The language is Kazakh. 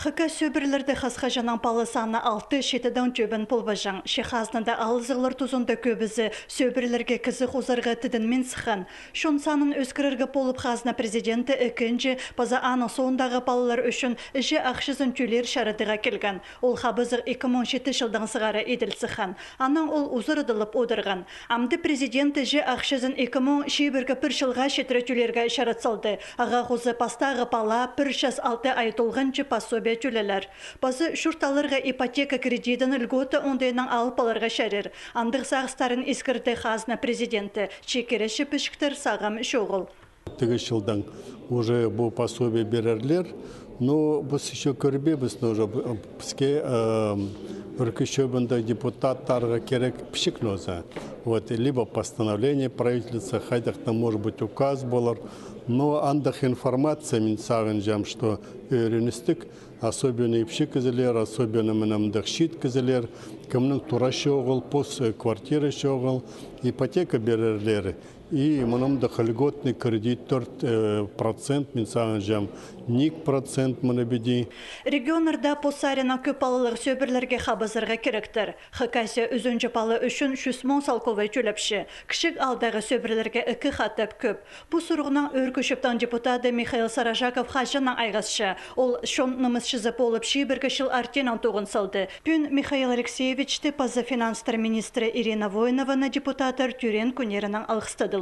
Хыка сөбірлерді қасқа жанан палы саны 6 шетідің жөбін пұлбажан. Шехазнында алызығылар тұзында көбізі сөбірлерге кізі қозарға тідінмен сыққан. Шон санын өскіріргі полып қазына президенті үкінжі база аны соңдағы палылар үшін іші ақшызын түлер шарыдыға келген. Ол қабызық 2017 жылдан сығары еділ сыққан. Анан ол ұзырыдылып одырған. Амды президенті жі ақшызын 2021 бір жылға шетірі түлерге шарыт салды. Аға қозы пастағы пала 106 ай толғанчы пособие түлелер. Базы шурталырға ипотека кредитін үлготы ондайынан алып алырға шәрір. Андық сағыстарын ескірді қазына президенті. Чекереші пішіктер сағам шоғыл. Тігі жылдан уже бұл пособие берерлер, но біз еще көрбебіз, но уже бізге үркішөбінді депутаттарға керек пішік ноза. Вот, либо постановление правительства, хайдақта может быть указ болар, но андах информация мен сағын жам, что үйреністік, особенно ипшік кізілер, особенно мінімдік шит кізілер, кімнің турашы оғыл, пос квартира оғыл, ипотека берерлері. И мномдық льготный кредит 4% мен сағын жам, ник процент мұны беді. Регионарда посарина көпалылық сөбірлерге қабызырға керектір. Хыкайсы үзінші палы үшін 100 салковай чөлепші. Кішік алдағы сөбірлерге үкі қатып көп. Бұл сұрғынан өркішіптан депутаты Михаил Саражаков қажынан айғасшы. Ол шон нымызшызы болып шибіргі шыл артенан тоғын салды. Пүн Михаил Алексеевичті паза финанстар министрі Ирина Воинованы депутатыр түрен күнерінің алғыстадылар.